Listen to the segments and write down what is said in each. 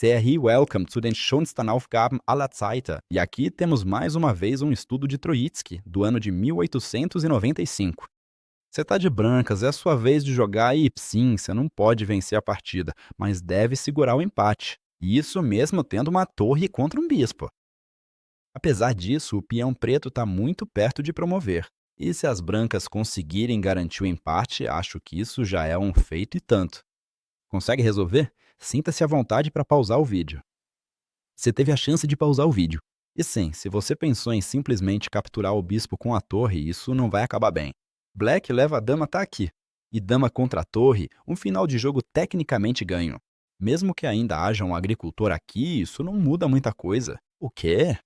Sehr welcome zu den schönsten Aufgaben aller Zeiten. E aqui temos mais uma vez um estudo de Troitsky, do ano de 1895. Você tá de brancas, é a sua vez de jogar e sim, você não pode vencer a partida, mas deve segurar o empate. E isso mesmo tendo uma torre contra um bispo. Apesar disso, o peão preto está muito perto de promover. E se as brancas conseguirem garantir o empate, acho que isso já é um feito e tanto. Consegue resolver? Sinta-se à vontade para pausar o vídeo. Você teve a chance de pausar o vídeo. E sim, se você pensou em simplesmente capturar o bispo com a torre, isso não vai acabar bem. Black leva a dama tá aqui. E dama contra a torre, um final de jogo tecnicamente ganho. Mesmo que ainda haja um agricultor aqui, isso não muda muita coisa. O quê?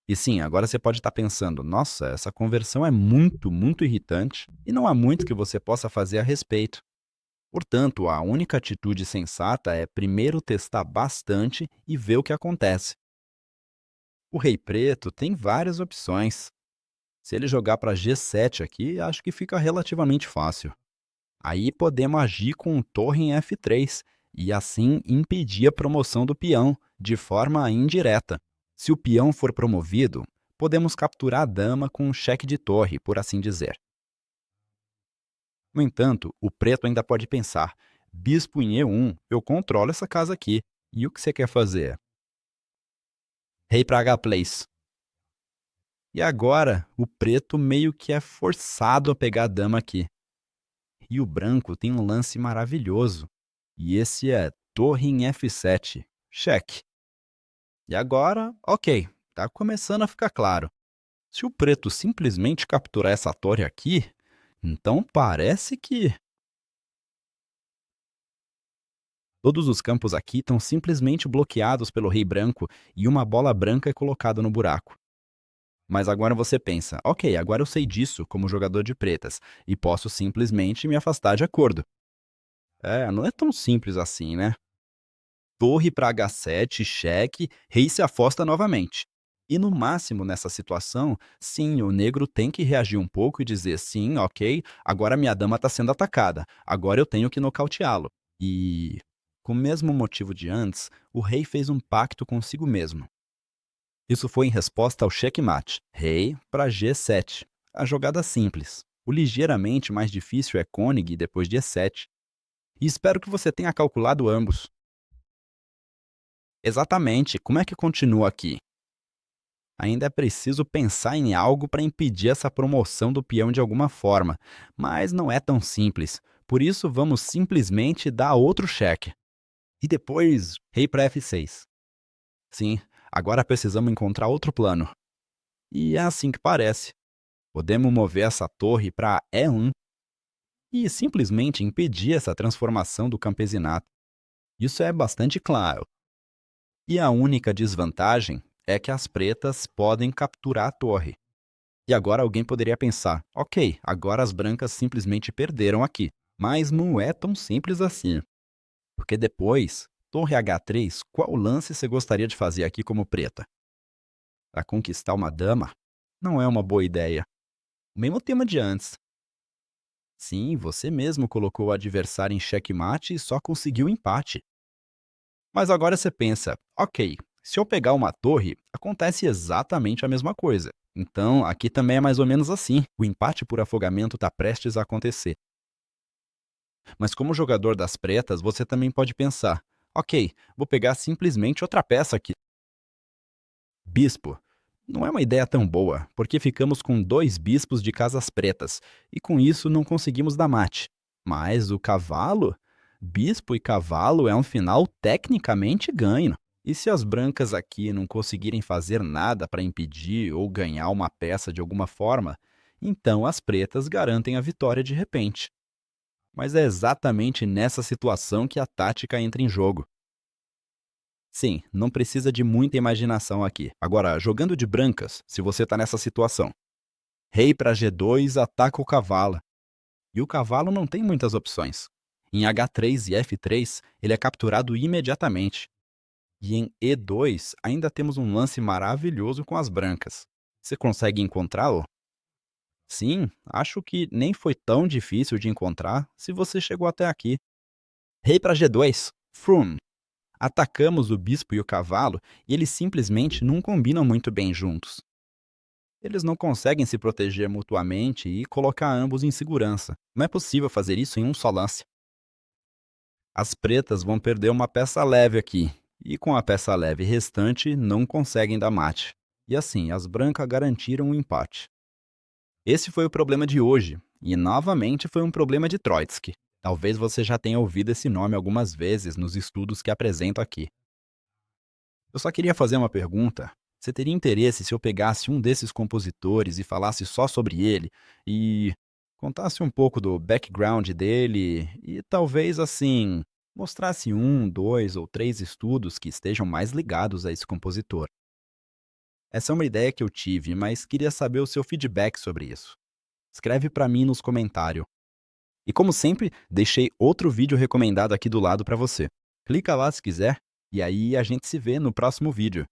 E sim, agora você pode estar pensando, nossa, essa conversão é muito irritante e não há muito que você possa fazer a respeito. Portanto, a única atitude sensata é primeiro testar bastante e ver o que acontece. O rei preto tem várias opções. Se ele jogar para G7 aqui, acho que fica relativamente fácil. Aí podemos agir com torre em F3 e assim impedir a promoção do peão de forma indireta. Se o peão for promovido, podemos capturar a dama com um cheque de torre, por assim dizer. No entanto, o preto ainda pode pensar: bispo em E1, eu controlo essa casa aqui. E o que você quer fazer? Rei para H-Place. E agora, o preto meio que é forçado a pegar a dama aqui. E o branco tem um lance maravilhoso. E esse é torre em F7. Cheque. E agora, ok, tá começando a ficar claro. Se o preto simplesmente capturar essa torre aqui, então parece que todos os campos aqui estão simplesmente bloqueados pelo rei branco e uma bola branca é colocada no buraco. Mas agora você pensa, ok, agora eu sei disso como jogador de pretas e posso simplesmente me afastar de acordo. Não é tão simples assim, né? Torre para H7, cheque, rei se afasta novamente. E no máximo nessa situação, sim, o negro tem que reagir um pouco e dizer sim, ok, agora minha dama está sendo atacada, agora eu tenho que nocauteá-lo. E, com o mesmo motivo de antes, o rei fez um pacto consigo mesmo. Isso foi em resposta ao checkmate, rei para G7. A jogada simples. O ligeiramente mais difícil é König depois de E7. E espero que você tenha calculado ambos. Exatamente, como é que continua aqui? Ainda é preciso pensar em algo para impedir essa promoção do peão de alguma forma, mas não é tão simples. Por isso, vamos simplesmente dar outro cheque. E depois, rei para F6. Sim, agora precisamos encontrar outro plano. E é assim que parece. Podemos mover essa torre para E1 e simplesmente impedir essa transformação do campesinato. Isso é bastante claro. E a única desvantagem é que as pretas podem capturar a torre. E agora alguém poderia pensar, ok, agora as brancas simplesmente perderam aqui. Mas não é tão simples assim. Porque depois, torre H3, qual lance você gostaria de fazer aqui como preta? Para conquistar uma dama? Não é uma boa ideia. O mesmo tema de antes. Sim, você mesmo colocou o adversário em xeque-mate e só conseguiu empate. Mas agora você pensa, ok, se eu pegar uma torre, acontece exatamente a mesma coisa. Então, aqui também é mais ou menos assim. O empate por afogamento está prestes a acontecer. Mas como jogador das pretas, você também pode pensar, ok, vou pegar simplesmente outra peça aqui. Bispo. Não é uma ideia tão boa, porque ficamos com 2 bispos de casas pretas, e com isso não conseguimos dar mate. Mas o cavalo? Bispo e cavalo é um final tecnicamente ganho. E se as brancas aqui não conseguirem fazer nada para impedir ou ganhar uma peça de alguma forma, então as pretas garantem a vitória de repente. Mas é exatamente nessa situação que a tática entra em jogo. Sim, não precisa de muita imaginação aqui. Agora, jogando de brancas, se você está nessa situação. Rei para G2 ataca o cavalo. E o cavalo não tem muitas opções. Em H3 e F3, ele é capturado imediatamente. E em E2, ainda temos um lance maravilhoso com as brancas. Você consegue encontrá-lo? Sim, acho que nem foi tão difícil de encontrar se você chegou até aqui. Rei para G2. Frum. Atacamos o bispo e o cavalo e eles simplesmente não combinam muito bem juntos. Eles não conseguem se proteger mutuamente e colocar ambos em segurança. Não é possível fazer isso em um só lance. As pretas vão perder uma peça leve aqui, e com a peça leve restante não conseguem dar mate. E assim, as brancas garantiram o empate. Esse foi o problema de hoje, e novamente foi um problema de Troitsky. Talvez você já tenha ouvido esse nome algumas vezes nos estudos que apresento aqui. Eu só queria fazer uma pergunta. Você teria interesse se eu pegasse um desses compositores e falasse só sobre ele e contasse um pouco do background dele e talvez assim mostrasse um, dois ou três estudos que estejam mais ligados a esse compositor? Essa é uma ideia que eu tive, mas queria saber o seu feedback sobre isso. Escreve para mim nos comentários. E como sempre, deixei outro vídeo recomendado aqui do lado para você. Clica lá se quiser e aí a gente se vê no próximo vídeo.